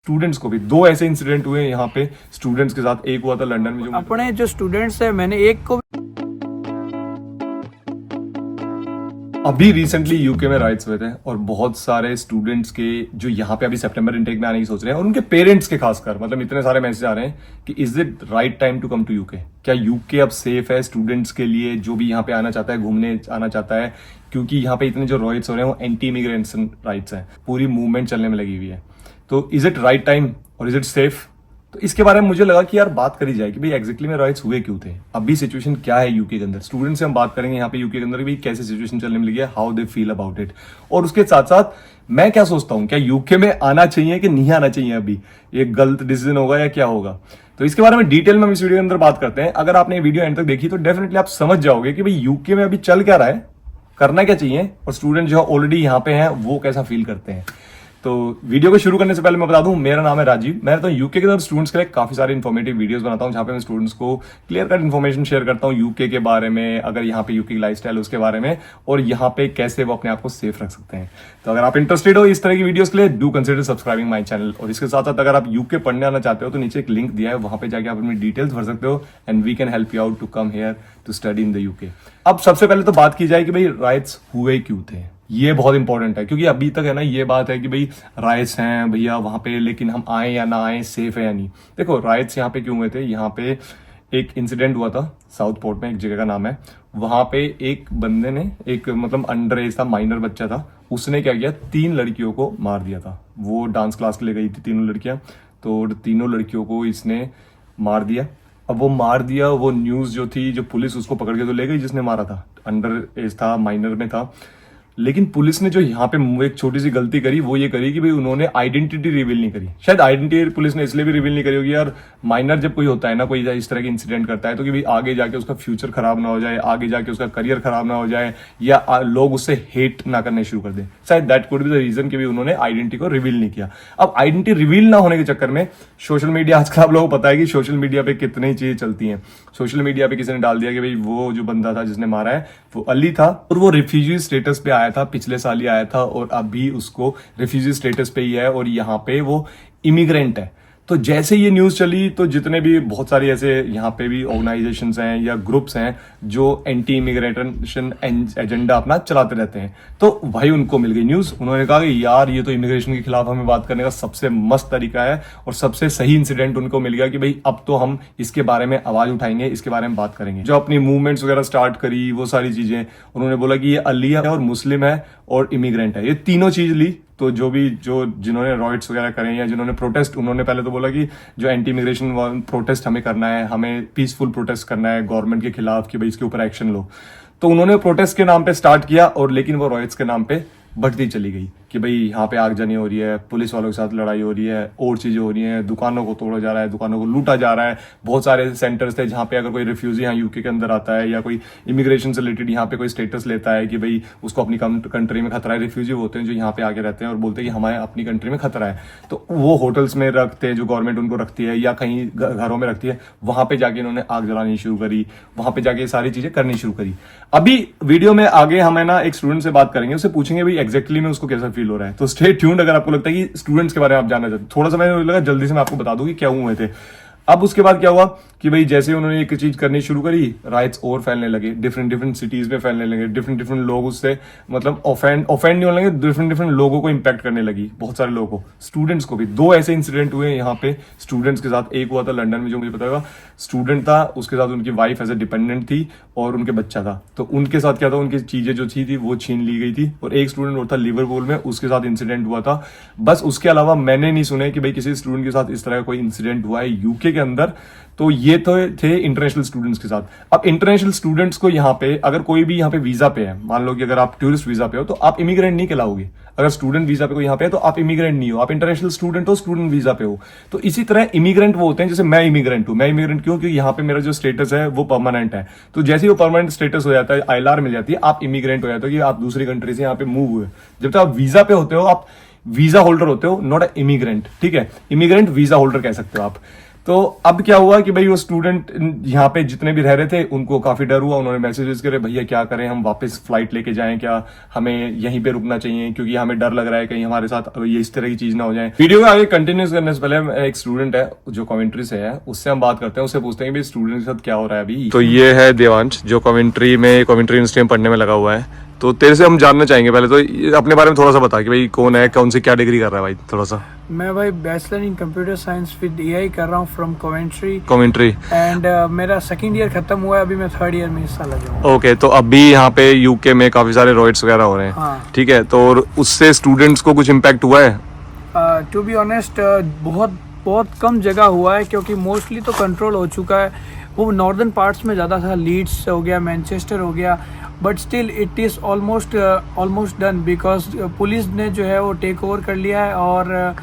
Students को भी दो ऐसे इंसिडेंट हुए यहाँ पे स्टूडेंट्स के साथ। एक हुआ था लंदन में, जो अपने जो स्टूडेंट्स है, मैंने एक को अभी रिसेंटली यूके में राइट्स हुए थे और बहुत सारे स्टूडेंट्स के जो यहाँ पे अभी सितंबर इनटेक में आने की सोच रहे हैं और उनके पेरेंट्स के खासकर, मतलब इतने सारे मैसेज आ रहे हैं कि is it right time to come to UK. क्या यूके अब सेफ है स्टूडेंट्स के लिए जो भी यहाँ पे आना चाहता है, घूमने आना चाहता है, क्योंकि यहाँ पे इतने जो राइट्स हो रहे हैं वो एंटी इमिग्रेशन राइट्स हैं, पूरी मूवमेंट चलने में लगी हुई है। तो इज इट राइट टाइम और इज इट सेफ? तो इसके बारे में मुझे लगा कि यार बात करी जाए कि भाई एग्जैक्टली में राइट्स हुए क्यों थे, अभी सिचुएशन क्या है यूके के अंदर। स्टूडेंट से हम बात करेंगे यहाँ पे यूके के अंदर कि भाई कैसे सिचुएशन चलने में लगी है, how they feel about it, और उसके साथ साथ मैं क्या सोचता हूँ, क्या यूके में आना चाहिए कि नहीं आना चाहिए, अभी ये गलत डिसीजन होगा या क्या होगा। तो इसके बारे में डिटेल में हम इस वीडियो के अंदर बात करते हैं। अगर आपने वीडियो एंड तक देखी तो डेफिनेटली आप समझ जाओगे कि भाई यूके में अभी चल क्या रहा है, करना क्या चाहिए, और स्टूडेंट जो ऑलरेडी यहाँ पे हैं वो कैसा फील करते हैं। तो वीडियो को शुरू करने से पहले मैं बता दूं, मेरा नाम है राजीव। मैं तो यूके के अंदर स्टूडेंट्स के लिए काफी सारे इन्फॉर्मेटिव वीडियोस बनाता हूं, जहां पे मैं स्टूडेंट्स को क्लियर कट इन्फॉर्मेशन शेयर करता हूं यूके के बारे में, अगर यहाँ पे यूके की लाइफस्टाइल उसके बारे में, और यहाँ पे कैसे वो अपने आप को सेफ रख सकते हैं। तो अगर आप इंटरेस्टेड हो इस तरह की वीडियोस के लिए, do consider subscribing my channel. और इसके साथ साथ अगर आप यूके पढ़ने आना चाहते हो तो नीचे एक लिंक दिया है, वहां पे जाके आप अपनी डिटेल्स भर सकते हो and we can help you out to come here to study in the UK. अब सबसे पहले तो बात की जाए कि भाई राइट्स हुए क्यों थे, ये बहुत इंपॉर्टेंट है, क्योंकि अभी तक है ना ये बात है कि भाई राइट्स हैं भैया वहां पे, लेकिन हम आए या ना आए, सेफ है या नहीं। देखो राइट्स यहाँ पे क्यों हुए थे, यहाँ पे एक इंसिडेंट हुआ था साउथ पोर्ट में, एक जगह का नाम है, वहां पे एक बंदे ने, एक मतलब अंडर एज था, माइनर बच्चा था, उसने क्या किया, 3 लड़कियों को मार दिया था। वो डांस क्लास के लिए गई थी तीनों लड़कियां, तो तीनों लड़कियों को इसने मार दिया। अब वो मार दिया, वो न्यूज जो थी, जो पुलिस उसको पकड़ के तो ले गई जिसने मारा था, अंडर एज था, माइनर में था। लेकिन पुलिस ने जो यहाँ पे एक छोटी सी गलती करी वो ये करी कि भाई उन्होंने आइडेंटिटी रिवील नहीं करी। शायद आइडेंटिटी पुलिस ने इसलिए भी रिवील नहीं करी होगी यार, माइनर जब कोई होता है ना, कोई इस तरह के इंसिडेंट करता है तो कि भाई आगे जाके उसका फ्यूचर खराब ना हो जाए, आगे जाके उसका करियर खराब ना हो जाए, या लोग उससे हेट ना करने शुरू कर दें। शायद that could be the reason कि भाई उन्होंने आइडेंटिटी को रिवील नहीं किया। अब आइडेंटिटी रिवील ना होने के चक्कर में सोशल मीडिया, आजकल आप लोगों को पता है कि सोशल मीडिया पे कितनी चीजें चलती हैं। सोशल मीडिया पे किसी ने डाल दिया कि भाई वो जो बंदा था जिसने मारा है वो अली था, और वो रिफ्यूजी स्टेटस पे आया था, पिछले साल ही आया था, और अभी उसको रिफ्यूजी स्टेटस पे ही है, और यहाँ पे वो इमिग्रेंट है। तो जैसे ये न्यूज चली तो जितने भी बहुत सारी ऐसे यहाँ पे भी ऑर्गेनाइजेशंस हैं या ग्रुप्स हैं जो एंटी इमिग्रेशन एजेंडा अपना चलाते रहते हैं, तो भाई उनको मिल गई न्यूज। उन्होंने कहा कि यार ये तो इमिग्रेशन के खिलाफ हमें बात करने का सबसे मस्त तरीका है, और सबसे सही इंसिडेंट उनको मिल गया कि भाई अब तो हम इसके बारे में आवाज उठाएंगे, इसके बारे में बात करेंगे। जो अपनी मूवमेंट्स वगैरह स्टार्ट करी, वो सारी चीजें उन्होंने बोला कि ये अली है और मुस्लिम है और इमिग्रेंट है, ये तीनों चीज ली। तो जिन्होंने राइट्स वगैरह करें या जिन्होंने प्रोटेस्ट, उन्होंने पहले तो बोला कि जो एंटी इमिग्रेशन प्रोटेस्ट हमें करना है, हमें पीसफुल प्रोटेस्ट करना है गवर्नमेंट के खिलाफ कि भाई इसके ऊपर एक्शन लो। तो उन्होंने प्रोटेस्ट के नाम पे स्टार्ट किया, और लेकिन वो राइट्स के नाम पे बढ़ती चली गई कि भाई यहाँ पे आगजनी हो रही है, पुलिस वालों के साथ लड़ाई हो रही है, और चीजें हो रही हैं, दुकानों को तोड़ा जा रहा है, दुकानों को लूटा जा रहा है। बहुत सारे सेंटर्स थे जहाँ पे अगर कोई रिफ्यूजी यहाँ यूके के अंदर आता है या कोई इमिग्रेशन से रिलेटेड यहाँ पे कोई स्टेटस लेता है कि भाई उसको अपनी कंट्री में खतरा है, रिफ्यूजी होते हैं जो यहाँ पे आके रहते हैं और बोलते हैं कि हमारे अपनी कंट्री में खतरा है, तो वो होटल्स में रखते हैं, जो गवर्नमेंट उनको रखती है, या कहीं घरों में रखती है, वहां पे जाके इन्होंने आग जलानी शुरू करी, वहां पे जाके सारी चीजें करनी शुरू करी। अभी वीडियो में आगे हमें ना एक स्टूडेंट से बात करेंगे, उससे पूछेंगे भाई एग्जैक्टली में उसको कैसा फील हो रहा है। तो स्टे ट्यून्ड अगर आपको लगता है कि स्टूडेंट्स के बारे में आप जानना चाहते हैं। थोड़ा सा मैंने लगा जल्दी से मैं आपको बता दूं कि क्या हुए थे। अब उसके बाद क्या हुआ कि भाई जैसे उन्होंने एक चीज करनी शुरू करी, राइट्स और फैलने लगे, डिफरेंट सिटीज में फैलने लगे, डिफरेंट लोग उससे मतलब ऑफेंड नहीं होने लगे, डिफरेंट लोगों को इंपैक्ट करने लगी, बहुत सारे लोगों को, स्टूडेंट्स को भी। दो ऐसे इंसिडेंट हुए यहाँ पे स्टूडेंट्स के साथ। एक हुआ था लंदन में, जो मुझे पता होगा, स्टूडेंट था, उसके साथ उनकी वाइफ एज ए डिपेंडेंट थी और उनके बच्चा था। तो उनके साथ क्या था, उनकी चीजें जो थी वो छीन ली गई थी। और एक स्टूडेंट और था लिवरपूल में, उसके साथ इंसिडेंट हुआ था। बस उसके अलावा मैंने नहीं सुने कि भाई किसी स्टूडेंट के साथ इस तरह का कोई इंसिडेंट हुआ है यूके के अंदर। तो ये तो थे इंटरनेशनल स्टूडेंट्स के साथ। अब इंटरनेशनल स्टूडेंट्स को यहाँ पे अगर कोई भी यहाँ पे वीजा पे है, मान लो कि अगर आप टूरिस्ट वीजा पे हो तो आप इमिग्रेंट नहीं कहलाओगे। अगर स्टूडेंट वीजा पे कोई यहाँ पे है तो आप इमिग्रेंट नहीं हो, आप इंटरनेशनल स्टूडेंट हो, स्टूडेंट वीजा पे हो। तो इसी तरह इमिग्रेंट वो होते हैं, जैसे मैं इमिग्रेंट हूं। मैं इमिग्रेंट क्यों? क्योंकि यहाँ पे मेरा जो स्टेटस है वो परमानेंट है। तो जैसे ही वो परमानेंट स्टेटस हो जाता है, ILR मिल जाती है, आप इमिग्रेंट हो जाते हो कि आप दूसरी कंट्री से यहाँ पे मूव हुए। जब तक आप वीजा पे होते हो, आप वीजा होल्डर होते हो, नॉट अ इमिग्रेंट। ठीक है, इमिग्रेंट वीजा होल्डर कह सकते हो आप। तो अब क्या हुआ कि भाई वो स्टूडेंट यहाँ पे जितने भी रह रहे थे उनको काफी डर हुआ, उन्होंने मैसेजेस करे भैया क्या करें, हम वापस फ्लाइट लेके जाएं क्या, हमें यहीं पे रुकना चाहिए क्योंकि हमें डर लग रहा है कहीं हमारे साथ ये इस तरह की चीज ना हो जाए। वीडियो को आगे कंटिन्यू करने से पहले एक स्टूडेंट है जो कमेंट्री से है, उससे हम बात करते हैं, उससे पूछते हैं कि स्टूडेंट के साथ क्या हो रहा है अभी। तो ये है देवांश जो कमेंट्री यूनिवर्सिटी में पढ़ने में लगा हुआ है। तो तेरे से हम जानना चाहेंगे पहले तो अपने बारे में थोड़ा सा बता कि भाई कौन है, कौन सी क्या डिग्री कर रहा है भाई, थोड़ा सा। मैं भाई bachelor in computer science with AI कर रहा हूँ फ्रॉम कमेंट्री एंड मेरा सेकंड ईयर खत्म हुआ है, अभी मैं थर्ड ईयर में हिस्सा लगा हूँ। ओके, तो अभी यहाँ पे यूके में काफी सारे रॉयट्स वगैरह हो रहे हैं। हाँ। ठीक है, तो उससे स्टूडेंट्स को कुछ इम्पैक्ट हुआ है? टू बी ऑनेस्ट बहुत बहुत कम जगह हुआ है क्योंकि मोस्टली तो कंट्रोल हो चुका है। वो नॉर्दर्न पार्ट्स में ज़्यादा था, लीड्स हो गया, मैनचेस्टर हो गया, but still it is almost done because police ने जो है वो टेक ओवर कर लिया है। और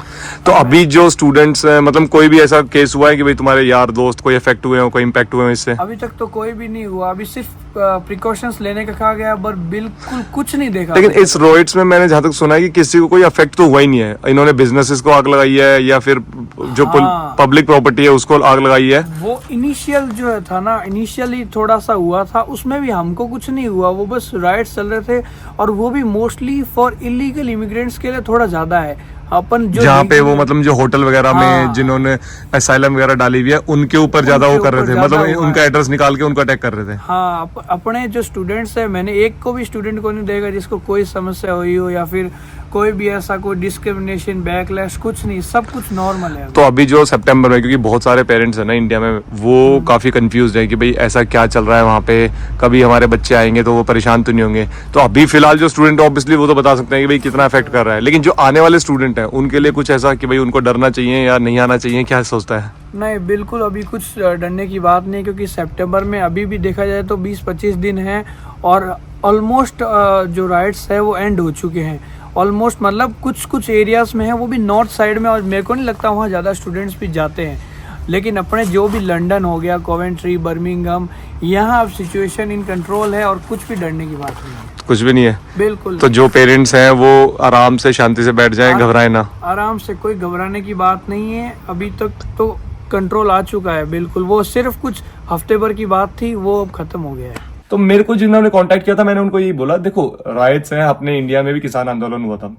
तो अभी जो स्टूडेंट्स मतलब कोई भी ऐसा केस हुआ है कि भाई तुम्हारे यार दोस्त कोई इफेक्ट हुए हो, कोई इम्पैक्ट हुए हो इससे? अभी तक तो कोई भी नहीं हुआ, अभी सिर्फ प्रिकॉशंस लेने का कहा गया, पर बिल्कुल कुछ नहीं देखा। लेकिन इस रॉयट्स में मैंने जहां तक सुना है कि किसी को कोई इफेक्ट तो हुआ ही नहीं है। इन्होंने बिजनेसेस को आग लगाई है या फिर जो हाँ। पब्लिक प्रॉपर्टी है उसको आग लगाई है। वो इनिशियल जो था ना, इनिशियली थोड़ा सा हुआ था, उसमें भी हमको कुछ नहीं हुआ, वो बस राइट्स चल रहे थे और वो भी मोस्टली फॉर इलीगल इमिग्रेंट्स के लिए थोड़ा ज्यादा है। अपन जो जहाँ पे वो मतलब जो होटल वगैरह हाँ। में जिन्होंने असाइलम वगैरह डाली हुई है उनके ऊपर ज्यादा वो कर रहे थे, मतलब हुआ उनका है। एड्रेस निकाल के उनको अटैक कर रहे थे। हाँ, अपने जो स्टूडेंट्स है, मैंने एक को भी स्टूडेंट को नहीं देखा जिसको कोई समस्या हुई हो या फिर कोई भी ऐसा कोई डिस्क्रिमिनेशन, बैकलैश, कुछ नहीं, सब कुछ नॉर्मल है। तो अभी जो सितंबर में, क्योंकि बहुत सारे पेरेंट्स है ना इंडिया में, वो काफी कंफ्यूज है कि भाई ऐसा क्या चल रहा है वहाँ पे, कभी हमारे बच्चे आएंगे तो वो परेशान तो नहीं होंगे। तो अभी फिलहाल जो स्टूडेंट ऑब्वियसली वो तो बता सकते हैं कि भाई कितना इफेक्ट कर रहा है, लेकिन जो आने वाले स्टूडेंट है उनके लिए कुछ ऐसा कि भाई उनको डरना चाहिए या नहीं आना चाहिए, क्या सोचता है? नहीं, बिल्कुल अभी कुछ डरने की बात नहीं, क्योंकि सितंबर में अभी भी देखा जाए तो 20-25 दिन है और ऑलमोस्ट जो राइट्स है वो एंड हो चुके हैं ऑलमोस्ट। मतलब कुछ कुछ एरियाज में है, वो भी नॉर्थ साइड में, और मेरे को नहीं लगता वहाँ ज़्यादा स्टूडेंट्स भी जाते हैं। लेकिन अपने जो भी लंदन हो गया, कोवेंट्री, बर्मिंघम, यहाँ अब सिचुएशन इन कंट्रोल है और कुछ भी डरने की बात नहीं है। कुछ भी नहीं है बिल्कुल। तो जो पेरेंट्स हैं वो आराम से शांति से बैठ जाएं, घबराए ना। आराम से, कोई घबराने की बात नहीं है। अभी तक तो कंट्रोल आ चुका है बिल्कुल। वो सिर्फ कुछ हफ्ते भर की बात थी, वो अब खत्म हो गया है। तो मेरे को जिन्होंने कांटेक्ट किया था, मैंने उनको यही बोला, देखो राइट्स हैं, अपने इंडिया में भी किसान आंदोलन हुआ था।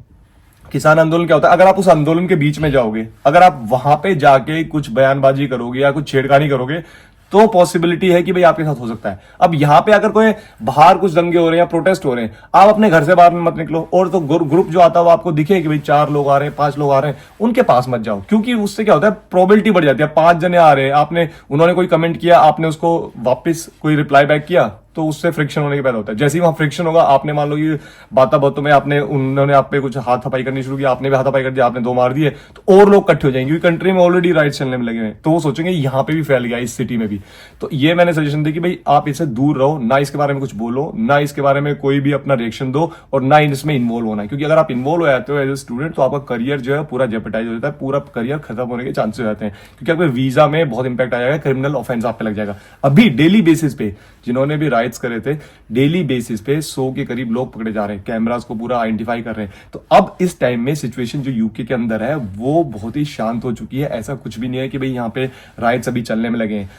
किसान आंदोलन क्या होता है, अगर आप उस आंदोलन के बीच में जाओगे, अगर आप वहां पे जाके कुछ बयानबाजी करोगे या कुछ छेड़खानी करोगे, तो पॉसिबिलिटी है कि भाई आपके साथ हो सकता है। अब यहाँ पे अगर कोई बाहर कुछ दंगे हो रहे हैं या प्रोटेस्ट हो रहे हैं, आप अपने घर से बाहर में मत निकलो, और तो ग्रुप जो आता है वो आपको दिखे कि भाई 4 लोग आ रहे हैं, 5 लोग आ रहे हैं, उनके पास मत जाओ, क्योंकि उससे क्या होता है, प्रोबेबिलिटी बढ़ जाती है। 5 जने आ रहे हैं, उन्होंने कोई कमेंट किया, आपने उसको वापस कोई रिप्लाई बैक किया, तो उससे फ्रिक्शन होने के पैदा होता है। जैसे ही वहां फ्रिक्शन होगा, आपने मान लो कि बातों में उन्होंने आप पे कुछ हाथापाई करनी शुरू किया, आपने भी हाथापाई कर दिया, आपने 2 मार दिए, तो और लोग इकट्ठे हो जाएंगे, क्योंकि कंट्री में ऑलरेडी राइट्स चलने में लगे हैं, तो वो सोचेंगे यहाँ पे भी फैल गया, इस सिटी में भी। तो ये मैंने सजेशन दी कि भाई आप इससे दूर रहो, ना इसके बारे में कुछ बोलो, ना इसके बारे में कोई भी अपना रिएक्शन दो, और ना इसमें इन्वॉल्व होना है, क्योंकि अगर आप इन्वॉल्व हो जाते हो एज ए स्टूडेंट, तो आपका करियर जो है पूरा जेपटाइज हो जाता है, पूरा करियर खत्म होने के चांसेस हो जाते हैं, क्योंकि आपके वीजा में बहुत इंपैक्ट आ जाएगा, क्रिमिनल ऑफेंस आप पे लग जाएगा। अभी डेली बेसिस पे जिन्होंने भी राइट्स करे थे, डेली बेसिस पे 100 के करीब लोग पकड़े जा रहे हैं, कैमरास को पूरा आइडेंटिफाई कर रहे हैं। तो अब इस टाइम में सिचुएशन जो यूके के अंदर है वो बहुत ही शांत हो चुकी है। ऐसा कुछ भी नहीं है कि भाई यहाँ पे राइट्स अभी चलने में लगे हैं।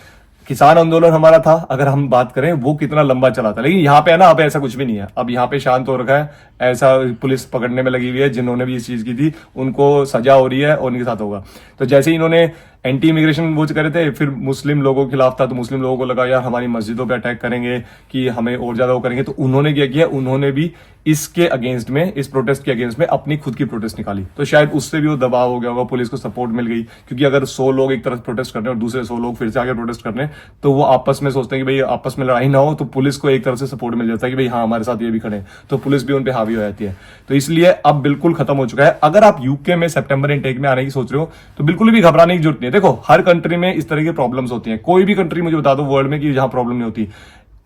किसान आंदोलन हमारा था, अगर हम बात करें, वो कितना लंबा चला था, लेकिन यहाँ पे है ना, अब ऐसा कुछ भी नहीं है। अब यहाँ पे शांत हो रखा है, ऐसा पुलिस पकड़ने में लगी हुई है, जिन्होंने भी इस चीज की थी उनको सजा हो रही है और उनके साथ होगा। तो जैसे ही इन्होंने एंटी इमिग्रेशन वो करे थे, फिर मुस्लिम लोगों के खिलाफ था, तो मुस्लिम लोगों को लगा यार हमारी मस्जिदों पे अटैक करेंगे कि हमें और ज्यादा वो करेंगे, तो उन्होंने क्या किया, उन्होंने भी इसके अगेंस्ट में, इस प्रोटेस्ट के अगेंस्ट में अपनी खुद की प्रोटेस्ट निकाली। तो शायद उससे भी वो दबाव हो गया होगा, पुलिस को सपोर्ट मिल गई, क्योंकि अगर 100 लोग एक तरफ प्रोटेस्ट कर रहे हैं और दूसरे 100 लोग फिर से आगे प्रोटेस्ट कर रहे हैं, तो वो आपस में सोचते हैं कि भाई आपस में लड़ाई ना हो, तो पुलिस को एक तरफ से सपोर्ट मिल जाता है कि भाई हाँ हमारे साथ ये भी खड़े हैं, तो पुलिस भी उन पे हावी हो जाती है। तो इसलिए अब बिल्कुल खत्म हो चुका है। अगर आप यूके में सितंबर इनटेक में आने की सोच रहे हो, तो बिल्कुल भी घबराने की जरूरत नहीं है। देखो हर कंट्री में इस तरह की प्रॉब्लम्स होती हैं, कोई भी कंट्री मुझे बता दो वर्ल्ड में कि जहां प्रॉब्लम नहीं होती।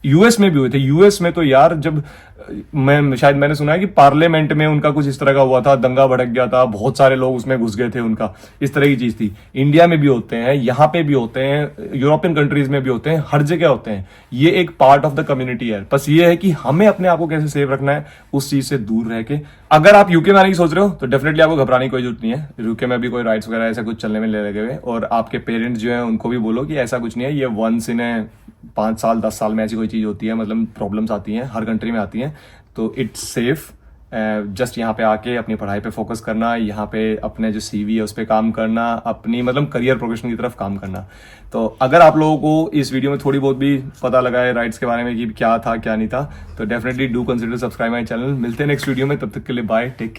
यूएस में भी हुए थे। यूएस में तो यार जब मैंने सुना है कि पार्लियामेंट में उनका कुछ इस तरह का हुआ था, दंगा भड़क गया था, बहुत सारे लोग उसमें घुस गए थे उनका, इस तरह की चीज थी। इंडिया में भी होते हैं, यहाँ पे भी होते हैं, यूरोपियन कंट्रीज में भी होते हैं, हर जगह होते हैं। ये एक पार्ट ऑफ द कम्युनिटी है। बस ये है कि हमें अपने आप को कैसे सेव रखना है, उस चीज से दूर रह के। अगर आप यूके में आने की सोच रहे हो तो डेफिनेटली आपको घबराने की कोई जरूरत नहीं है। यूके में भी कोई राइट्स वगैरह ऐसा कुछ चलने में ले लगे हुए, और आपके पेरेंट्स जो है उनको भी बोलो कि ऐसा कुछ नहीं है, ये वंस इन 5 साल 10 साल में ऐसी कोई चीज होती है, मतलब प्रॉब्लम्स आती हैं, हर कंट्री में आती हैं, तो इट्स सेफ। जस्ट यहाँ पे आके अपनी पढ़ाई पे फोकस करना, यहाँ पे अपने जो सीवी है उस पर काम करना, अपनी मतलब करियर प्रोग्रेशन की तरफ काम करना। तो अगर आप लोगों को इस वीडियो में थोड़ी बहुत भी पता लगा है राइट्स के बारे में कि क्या था क्या नहीं था, तो definitely do consider subscribe my channel. मिलते हैं नेक्स्ट वीडियो में, तब तक के लिए बाय, टेक केयर।